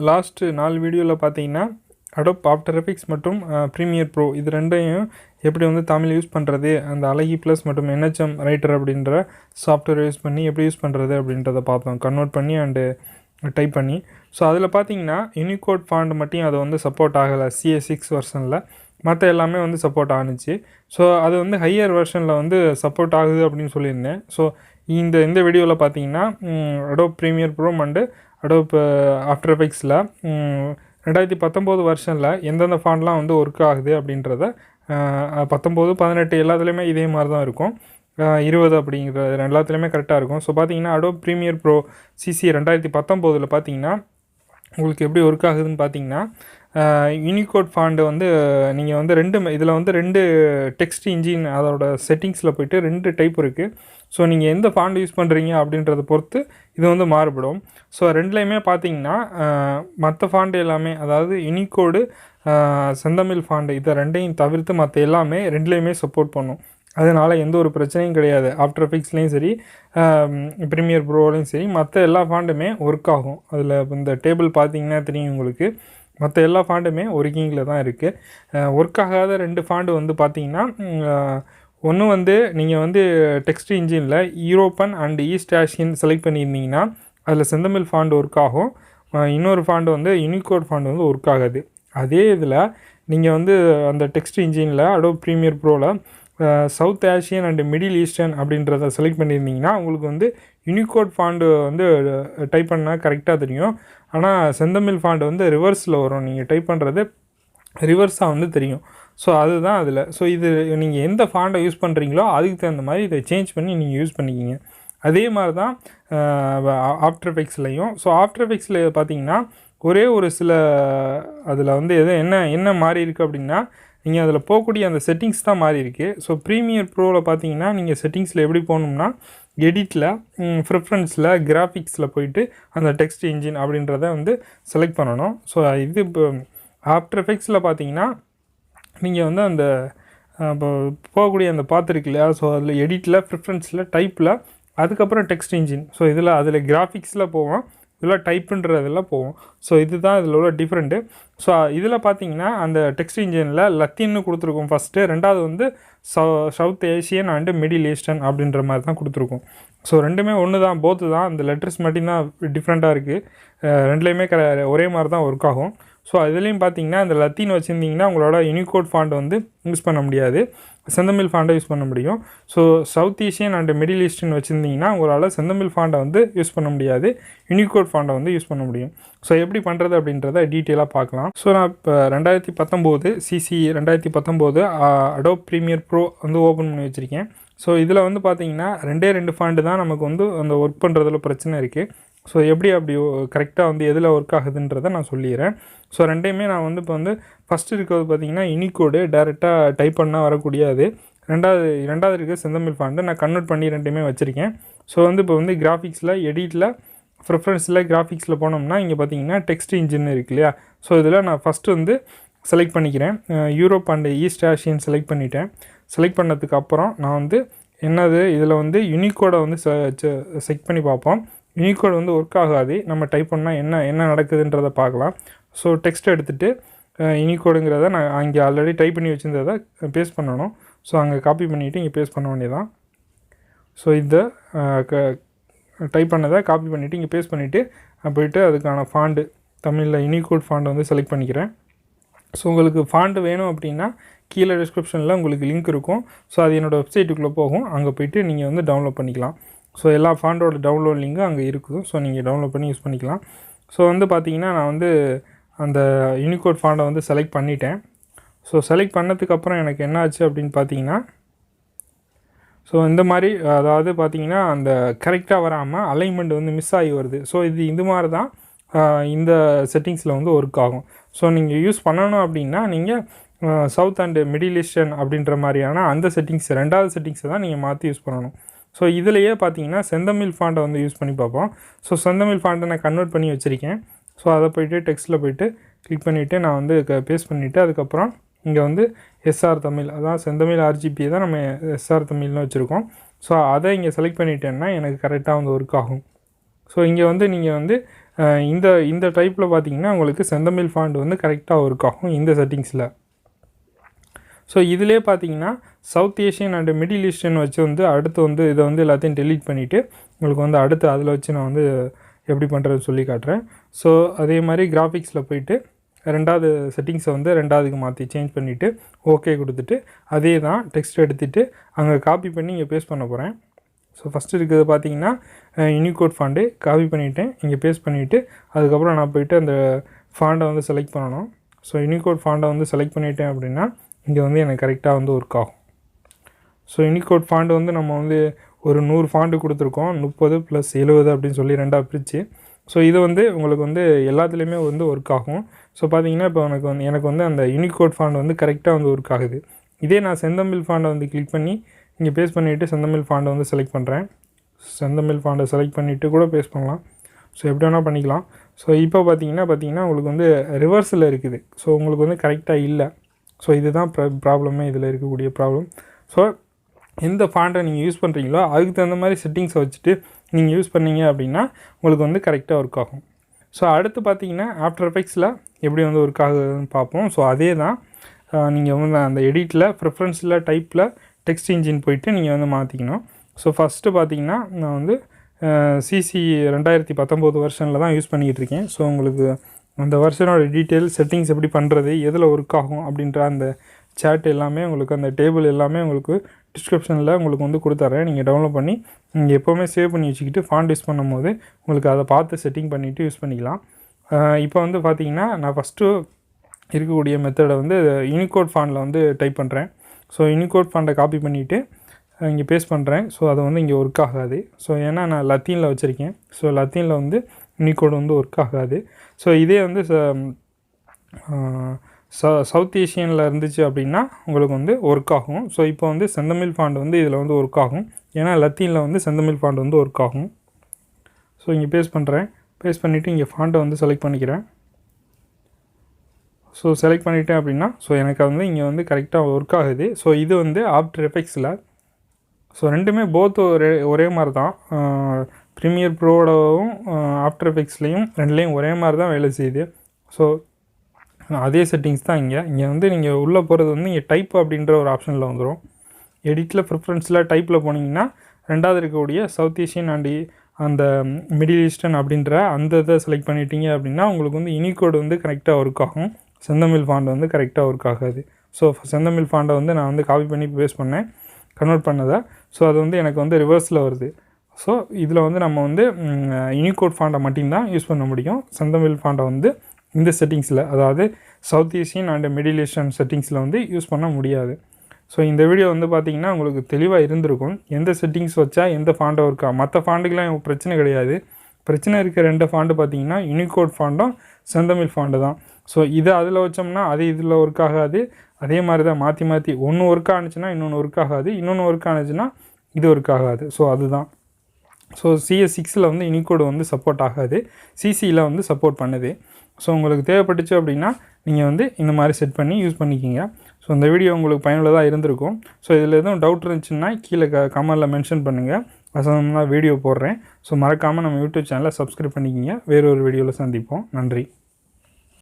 Last 4 வீடியோவில் பார்த்தீங்கன்னா Adobe after effects மற்றும் ப்ரீமியர் ப்ரோ இது ரெண்டையும் எப்படி வந்து தமிழ் யூஸ் பண்ணுறது, அந்த அழகி ப்ளஸ் மற்றும் என்ஹெச்எம் ரைட்டர் அப்படின்ற சாஃப்ட்வேர் யூஸ் பண்ணி எப்படி யூஸ் பண்ணுறது அப்படின்றத பார்த்தோம், கன்வெர்ட் பண்ணி அண்டு டைப் பண்ணி. ஸோ அதில் பார்த்தீங்கன்னா யூனிகோட் ஃபாண்ட் மட்டும் அது வந்து சப்போர்ட் ஆகலை CS6 வெர்ஷனில், மற்ற எல்லாமே வந்து சப்போர்ட் ஆணுச்சு. ஸோ அது வந்து ஹையர் வெர்ஷனில் வந்து சப்போர்ட் ஆகுது அப்படின்னு சொல்லியிருந்தேன். ஸோ இந்த வீடியோவில் பார்த்தீங்கன்னா Adobe Premiere Pro and Adobe after எஃபெக்ட்ஸில் 2019 வெர்ஷனில் எந்தெந்த ஃபாண்ட்லாம் வந்து ஒர்க் ஆகுது அப்படின்றத 19, 18 எல்லாத்துலேயுமே இதே மாதிரி தான் இருக்கும். 20 அப்படிங்கிற எல்லாத்துலேயுமே கரெக்டாக இருக்கும். ஸோ பார்த்தீங்கன்னா அடோப் ப்ரீமியர் ப்ரோ CC 2019 பார்த்தீங்கன்னா உங்களுக்கு எப்படி ஒர்க் ஆகுதுன்னு பார்த்தீங்கன்னா யூனிகோட் ஃபாண்டு வந்து நீங்கள் வந்து இதில் வந்து 2 டெக்ஸ்ட் இன்ஜின் அதோட செட்டிங்ஸில் போய்ட்டு 2 டைப் இருக்குது. ஸோ நீங்கள் எந்த ஃபாண்ட் யூஸ் பண்ணுறீங்க அப்படின்றத பொறுத்து இது வந்து மாறுபடும். ஸோ ரெண்டுலேயுமே பார்த்தீங்கன்னா மற்ற ஃபாண்டு எல்லாமே, அதாவது யூனிகோடு செந்தமிழ் ஃபாண்டு இதை ரெண்டையும் தவிர்த்து மற்ற எல்லாமே ரெண்டுலேயுமே சப்போர்ட் பண்ணும். அதனால் எந்த ஒரு பிரச்சனையும் கிடையாது. ஆஃப்டர் எஃபெக்ட்ஸ்லேயும் சரி, ப்ரீமியர் ப்ரோலையும் சரி, மற்ற எல்லா ஃபாண்டுமே ஒர்க் ஆகும். அதில் இந்த டேபிள் பார்த்தீங்கன்னா தெரியும் உங்களுக்கு, மற்ற எல்லா ஃபாண்டுமே ஒர்க்கிங்கில் தான் இருக்குது. ஒர்க் ஆகாத 2 ஃபாண்டு வந்து பார்த்தீங்கன்னா, ஒன்று வந்து நீங்கள் வந்து டெக்ஸ்ட் இன்ஜினில் European and East Asian select பண்ணியிருந்தீங்கன்னா அதில் செந்தமிழ் ஃபாண்ட் ஒர்க் ஆகும். இன்னொரு ஃபாண்டு வந்து யூனிகோட் ஃபாண்ட் வந்து ஒர்க் ஆகாது. அதே இதில் நீங்கள் வந்து அந்த டெக்ஸ்ட் இன்ஜினில் அடோப் ப்ரீமியர் ப்ரோவில் South Asian and Middle Eastern அப்படின்றத செலக்ட் பண்ணியிருந்தீங்கன்னா உங்களுக்கு வந்து யூனிகோட் ஃபாண்டு வந்து டைப் பண்ணால் கரெக்டாக தெரியும். ஆனால் செந்தமிழ் ஃபாண்டு வந்து ரிவர்ஸில் வரும், நீங்கள் டைப் பண்ணுறது ரிவர்ஸாக வந்து தெரியும். ஸோ அதுதான் அதில். ஸோ இது நீங்கள் எந்த ஃபாண்டை யூஸ் பண்ணுறீங்களோ அதுக்கு தகுந்த மாதிரி இதை சேஞ்ச் பண்ணி நீங்கள் யூஸ் பண்ணிக்கிங்க. அதே மாதிரி தான் ஆஃப்டர் எஃபெக்ட்ஸ்லையும். ஸோ ஆஃப்டர் எஃபெக்ட்ஸில் பார்த்தீங்கன்னா ஒரே ஒரு சில அதில் வந்து என்ன மாறி இருக்குது அப்படின்னா, நீங்கள் அதில் போகக்கூடிய அந்த செட்டிங்ஸ் தான் மாறி இருக்குது. ஸோ ப்ரீமியர் ப்ரோவில் பார்த்தீங்கன்னா நீங்கள் செட்டிங்ஸில் எப்படி போகணும்னா, எடிட்டில், ப்ரிஃபரன்ஸில், கிராஃபிக்ஸில் போயிட்டு அந்த டெக்ஸ்ட் இன்ஜின் அப்படின்றத வந்து செலக்ட் பண்ணணும். ஸோ இது இப்போ ஆஃப்டர் எஃபெக்ட்ஸில் பார்த்தீங்கன்னா நீங்கள் வந்து அந்த இப்போ போகக்கூடிய அந்த பார்த்துருக்கு இல்லையா, ஸோ அதில் எடிட்டில், ப்ரிஃபரன்ஸில், டைப்பில், அதுக்கப்புறம் டெக்ஸ்ட் இன்ஜின். ஸோ அதில் கிராஃபிக்ஸில் போவோம், இதில் டைப்புன்றதெல்லாம் போவோம். ஸோ இதுதான் இதில் உள்ள டிஃப்ரெண்ட்டு. ஸோ இதில் பார்த்தீங்கன்னா அந்த டெக்ஸ்ட் இன்ஜினில் லத்தீன்னு கொடுத்துருக்கோம் ஃபஸ்ட்டு, ரெண்டாவது வந்து south Asian and Middle eastern அப்படின்ற மாதிரி தான் கொடுத்துருக்கோம். ஸோ ரெண்டுமே ஒன்று தான், போத்து தான், அந்த லெட்டர்ஸ் மட்டும்தான் டிஃப்ரெண்ட்டாக இருக்குது. ரெண்டுலேயுமே ஒரே மாதிரி தான் ஒர்க் ஆகும். ஸோ இதுலேயும் பார்த்தீங்கன்னா இந்த லத்தீன் வச்சுருந்தீங்கன்னா உங்களோட யூனிகோட் ஃபாண்ட் வந்து யூஸ் பண்ண முடியாது, செந்தமிழ் ஃபாண்டை யூஸ் பண்ண முடியும். So south Asian and Middle eastern வச்சுருந்தீங்கன்னா உங்களால் செந்தமிழ் ஃபாண்டை வந்து யூஸ் பண்ண முடியாது, யூனிகோட் ஃபாண்டை வந்து யூஸ் பண்ண முடியும். ஸோ எப்படி பண்ணுறது அப்படின்றத டீட்டெயிலாக பார்க்கலாம். ஸோ நான் இப்போ 2019 CC 2019 அடோப் ப்ரீமியர் ப்ரோ வந்து ஓப்பன் பண்ணி வச்சுருக்கேன். ஸோ இதில் வந்து பார்த்தீங்கன்னா 2 ஃபாண்டு தான் நமக்கு வந்து அந்த ஒர்க் பண்ணுறதுல பிரச்சனை இருக்குது. ஸோ எப்படி அப்படி கரெக்டாக வந்து எதில் ஒர்க் ஆகுதுன்றதை நான் சொல்லிடுறேன். ஸோ ரெண்டையுமே நான் வந்து இப்போ வந்து ஃபஸ்ட்டு இருக்கிறது பார்த்தீங்கன்னா யூனிகோடு டேரெக்டாக டைப் பண்ணால் வரக்கூடிய அது. ரெண்டாவது இருக்க செந்தமிழ் ஃபாண்டு நான் கன்வெர்ட் பண்ணி ரெண்டுமே வச்சுருக்கேன். ஸோ வந்து இப்போ வந்து கிராஃபிக்ஸில், எடிட்டில், ப்ரிஃபரன்ஸில், கிராஃபிக்ஸில் போனோம்னா இங்கே பார்த்தீங்கன்னா டெக்ஸ்ட் இன்ஜின் இருக்கு இல்லையா. ஸோ இதில் நான் ஃபஸ்ட்டு வந்து செலக்ட் பண்ணிக்கிறேன், Europe and East Asian select பண்ணிட்டேன். செலக்ட் பண்ணதுக்கு அப்புறம் நான் வந்து இதில் வந்து யூனிகோடை வந்து செக் பண்ணி பார்ப்போம். யூனிகோட் வந்து ஒர்க் ஆகாது, நம்ம டைப் பண்ணால் என்ன நடக்குதுன்றதை பார்க்கலாம். ஸோ டெக்ஸ்ட் எடுத்துகிட்டு யூனிகோடுங்கிறத நான் அங்கே ஆல்ரெடி டைப் பண்ணி வச்சுருந்ததை பேஸ்ட் பண்ணணும். ஸோ அங்கே காப்பி பண்ணிவிட்டு இங்கே பேஸ்ட் பண்ண வேண்டியதான். ஸோ இதை டைப் பண்ணதை காப்பி பண்ணிவிட்டு இங்கே பேஸ்ட் பண்ணிவிட்டு போய்ட்டு அதுக்கான ஃபாண்டு தமிழில் யூனிகோட் ஃபாண்டை வந்து செலக்ட் பண்ணிக்கிறேன். ஸோ உங்களுக்கு ஃபாண்டு வேணும் அப்படின்னா கீழே டிஸ்கிரிப்ஷனில் உங்களுக்கு லிங்க் இருக்கும். ஸோ அது என்னோடய வெப்சைட்டுக்குள்ளே போகும், அங்கே போய்ட்டு நீங்கள் வந்து டவுன்லோட் பண்ணிக்கலாம். ஸோ எல்லா ஃபாண்டோட டவுன்லோட் லிங்கும் அங்கே இருக்குது. ஸோ நீங்கள் டவுன்லோட் பண்ணி யூஸ் பண்ணிக்கலாம். ஸோ வந்து பார்த்தீங்கன்னா நான் வந்து அந்த யூனிகோட் ஃபாண்டை வந்து செலக்ட் பண்ணிட்டேன். ஸோ செலக்ட் பண்ணதுக்கப்புறம் எனக்கு என்ன ஆச்சு அப்படின்னு பார்த்தீங்கன்னா, ஸோ இந்த மாதிரி அதாவது பார்த்தீங்கன்னா அந்த கரெக்டாக வராமல் அலைன்மெண்ட் வந்து மிஸ் ஆகி வருது. ஸோ இது மாதிரி தான் இந்த செட்டிங்ஸில் வந்து ஒர்க் ஆகும். ஸோ நீங்கள் யூஸ் பண்ணணும் அப்படின்னா நீங்கள் சவுத் அண்டு மிடில் ஈஸ்டர்ன் அப்படின்ற மாதிரியான அந்த செட்டிங்ஸ், 2வது செட்டிங்ஸை தான் நீங்கள் மாற்றி யூஸ் பண்ணணும். ஸோ இதிலையே பார்த்தீங்கன்னா செந்தமிழ் ஃபாண்டை வந்து யூஸ் பண்ணி பார்ப்போம். ஸோ செந்தமிழ் ஃபாண்டை நான் கன்வெர்ட் பண்ணி வச்சுருக்கேன். ஸோ அதை போய்ட்டு டெக்ஸ்ட்டில் போய்ட்டு கிளிக் பண்ணிவிட்டு நான் வந்து பேஸ்ட் பண்ணிவிட்டு அதுக்கப்புறம் இங்கே வந்து SR தமிழ், அதான் செந்தமிழ் RGP தான் நம்ம SR தமிழ்னு வச்சுருக்கோம். ஸோ அதை இங்கே செலக்ட் பண்ணிட்டேன்னா எனக்கு கரெக்டாக வந்து ஒர்க் ஆகும். ஸோ இங்கே வந்து நீங்கள் வந்து இந்த டைப்பில் பார்த்தீங்கன்னா உங்களுக்கு செந்தமிழ் ஃபாண்ட் வந்து கரெக்டாக ஒர்க் ஆகும் இந்த செட்டிங்ஸில். ஸோ இதிலே பார்த்தீங்கன்னா south Asian and Middle eastern வச்சு வந்து அடுத்து வந்து இதை வந்து எல்லாத்தையும் டெலீட் பண்ணிவிட்டு உங்களுக்கு வந்து அடுத்து அதில் வச்சு நான் வந்து எப்படி பண்ணுறது சொல்லி காட்டுறேன். ஸோ அதே மாதிரி கிராஃபிக்ஸில் போயிட்டு ரெண்டாவது செட்டிங்ஸை வந்து ரெண்டாவதுக்கு மாற்றி சேஞ்ச் பண்ணிவிட்டு ஓகே கொடுத்துட்டு அதே தான் டெக்ஸ்ட் எடுத்துகிட்டு அங்கே காப்பி பண்ணி இங்கே பேஸ்ட் பண்ண போகிறேன். ஸோ ஃபஸ்ட்டு இருக்கிறது பார்த்தீங்கன்னா யூனிகோட் ஃபாண்டு காப்பி பண்ணிவிட்டேன், இங்கே பேஸ்ட் பண்ணிவிட்டு அதுக்கப்புறம் நான் போய்ட்டு அந்த ஃபாண்டை வந்து செலக்ட் பண்ணணும். ஸோ யூனிகோட் ஃபாண்டை வந்து செலக்ட் பண்ணிவிட்டேன் அப்படின்னா இங்கே வந்து எனக்கு கரெக்டாக வந்து ஒர்க் ஆகும். ஸோ யூனிகோட் ஃபாண்டு வந்து நம்ம வந்து ஒரு 100 ஃபாண்டு கொடுத்துருக்கோம், 30 + 70 அப்படின்னு சொல்லி ரெண்டாக பிரித்து. ஸோ இது வந்து உங்களுக்கு வந்து எல்லாத்துலேயுமே வந்து ஒர்க் ஆகும். ஸோ பார்த்தீங்கன்னா இப்போ எனக்கு வந்து அந்த யூனிகோட் ஃபாண்ட் வந்து கரெக்டாக வந்து ஒர்க் ஆகுது. இதே நான் செந்தமிழ் ஃபாண்டை வந்து கிளிக் பண்ணி இங்கே பேஸ்ட் பண்ணிவிட்டு செந்தமிழ் ஃபாண்டை வந்து செலக்ட் பண்ணுறேன். செந்தமிழ் ஃபாண்டை செலக்ட் பண்ணிவிட்டு கூட பேஸ்ட் பண்ணலாம். ஸோ எப்படி வேணால் பண்ணிக்கலாம். ஸோ இப்போ பார்த்தீங்கன்னா உங்களுக்கு வந்து ரிவர்ஸில் இருக்குது. ஸோ உங்களுக்கு வந்து கரெக்டாக இல்லை. ஸோ இதுதான் ப்ராப்ளமே, இதில் இருக்கக்கூடிய ப்ராப்ளம். ஸோ எந்த ஃபாண்டை நீங்கள் யூஸ் பண்ணுறீங்களோ அதுக்கு தகுந்த மாதிரி செட்டிங்ஸை வச்சுட்டு நீங்கள் யூஸ் பண்ணீங்க அப்படின்னா உங்களுக்கு வந்து கரெக்டாக ஒர்க் ஆகும். ஸோ அடுத்து பார்த்தீங்கன்னா ஆஃப்டர் எஃபெக்ட்ஸில் எப்படி வந்து ஒர்க் ஆகுதுன்னு பார்ப்போம். ஸோ அதே தான் நீங்கள் வந்து அந்த எடிட்டில் ப்ரிஃபரன்ஸில் டைப்பில் டெக்ஸ்ட் இன்ஜின் போயிட்டு நீங்கள் வந்து மாற்றிக்கணும். ஸோ ஃபஸ்ட்டு பார்த்தீங்கன்னா நான் வந்து சிசி 2019 வெர்ஷனில் தான் யூஸ் பண்ணிக்கிட்டு இருக்கேன். ஸோ உங்களுக்கு அந்த வெர்ஷனோட டீட்டெயில் செட்டிங்ஸ் எப்படி பண்ணுறது, எதில் ஒர்க் ஆகும் அப்படின்ற அந்த சேட் எல்லாமே உங்களுக்கு அந்த டேபிள் எல்லாமே உங்களுக்கு டிஸ்கிரிப்ஷனில் உங்களுக்கு வந்து கொடுத்துட்றேன். நீங்கள் டவுன்லோட் பண்ணி நீங்கள் எப்போவுமே சேவ் பண்ணி வச்சுக்கிட்டு ஃபாண்ட் யூஸ் பண்ணும்போது உங்களுக்கு அதை பார்த்து செட்டிங் பண்ணிவிட்டு யூஸ் பண்ணிக்கலாம். இப்போ வந்து பார்த்தீங்கன்னா நான் ஃபஸ்ட்டு இருக்கக்கூடிய மெத்தடை வந்து யூனிகோட் ஃபாண்டில் வந்து டைப் பண்ணுறேன். ஸோ யூனிகோட் ஃபாண்டை காப்பி பண்ணிவிட்டு இங்கே பேஸ்ட் பண்ணுறேன். ஸோ அது வந்து இங்கே ஒர்க் ஆகாது. ஸோ ஏன்னா நான் லத்தீனில் வச்சுருக்கேன். ஸோ லத்தீனில் வந்து யூனிகோட் வந்து ஒர்க் ஆகாது. ஸோ இதே வந்து சவுத் ஏஷியனில் இருந்துச்சு அப்படின்னா உங்களுக்கு வந்து ஒர்க் ஆகும். ஸோ இப்போ வந்து செந்தமிழ் ஃபாண்ட் வந்து இதில் வந்து ஒர்க் ஆகும். ஏன்னா லத்தீனில் வந்து செந்தமிழ் ஃபாண்ட் வந்து ஒர்க் ஆகும். ஸோ இங்கே பேஸ்ட் பண்ணுறேன். பேஸ்ட் பண்ணிவிட்டு இங்கே ஃபாண்ட்டை வந்து செலக்ட் பண்ணிக்கிறேன். ஸோ செலக்ட் பண்ணிவிட்டேன் அப்படின்னா ஸோ எனக்கு வந்து இங்கே வந்து கரெக்டாக ஒர்க் ஆகுது. ஸோ இது வந்து ஆஃப்டர் எஃபெக்ட்ஸில். ஸோ ரெண்டுமே ஒரே மாதிரி தான். ப்ரீமியர் ப்ரோவோடவும் ஆஃப்டர் எஃபெக்ட்ஸ்லேயும் ரெண்டுலேயும் ஒரே மாதிரி தான் வேலை செய்யுது. ஸோ அதே செட்டிங்ஸ் தான் இங்கே வந்து நீங்கள் உள்ளே போகிறது வந்து இங்கே டைப் அப்படின்ற ஒரு ஆப்ஷனில் வந்துடும். எடிட்டில் ப்ரிஃபரன்ஸில் டைப்பில் போனீங்கன்னா ரெண்டாவது இருக்கக்கூடிய சவுத் ஏஷியன் அண்டு அந்த மிடில் ஈஸ்டர்ன் அப்படின்ற அந்த இதை செலக்ட் பண்ணிட்டீங்க அப்படின்னா உங்களுக்கு வந்து யூனிகோட் வந்து கரெக்டாக ஒர்க் ஆகும். செந்தமிழ் ஃபாண்ட் வந்து கரெக்டாக ஒர்க் ஆகாது. ஸோ செந்தமிழ் ஃபாண்டை வந்து நான் வந்து காப்பி பண்ணி பேஸ்ட் பண்ணேன், கன்வெர்ட் பண்ணதை. ஸோ அது வந்து எனக்கு வந்து ரிவர்ஸில் வருது. ஸோ இதில் வந்து நம்ம வந்து யூனிகோட் ஃபாண்டை மட்டும்தான் யூஸ் பண்ண முடியும். செந்தமிழ் ஃபாண்டை வந்து இந்த செட்டிங்ஸில், அதாவது South Asian and Middle Eastern செட்டிங்ஸில் வந்து யூஸ் பண்ண முடியாது. ஸோ இந்த வீடியோ வந்து பார்த்திங்கன்னா உங்களுக்கு தெளிவாக இருந்திருக்கும். எந்த செட்டிங்ஸ் வச்சா எந்த ஃபாண்டை ஒர்க்கா, மற்ற ஃபாண்டுக்கெலாம் பிரச்சனை கிடையாது. பிரச்சனை இருக்க 2 ஃபாண்டு பார்த்திங்கன்னா யூனிகோட் ஃபாண்டும் செந்தமிழ் ஃபாண்டு தான். ஸோ இதை அதில் வச்சோம்னா அது இதில் ஒர்க் ஆகாது. அதே மாதிரி தான் மாற்றி ஒன்று ஒர்க் ஆனிச்சுன்னா இன்னொன்று ஒர்க் ஆகாது, இன்னொன்று ஒர்க் ஆனிச்சுன்னா இது ஒர்க் ஆகாது. ஸோ அதுதான். ஸோ CS6 வந்து யூனிகோடு வந்து சப்போர்ட் ஆகாது, சிசியில் வந்து சப்போர்ட் பண்ணுது. ஸோ உங்களுக்கு தேவைப்பட்டுச்சு அப்படின்னா நீங்கள் வந்து இந்த மாதிரி செட் பண்ணி யூஸ் பண்ணிக்கிங்க. ஸோ இந்த வீடியோ உங்களுக்கு பயனுள்ளதாக இருந்திருக்கும். ஸோ இதில் எதுவும் டவுட் இருந்துச்சுன்னா கீழே கமெண்டில் மென்ஷன் பண்ணுங்கள். நான் வீடியோ போடுறேன். ஸோ மறக்காமல் நம்ம யூடியூப் சேனலை சப்ஸ்கிரைப் பண்ணிக்கிங்க. வேறு ஒரு வீடியோவில் சந்திப்போம். நன்றி.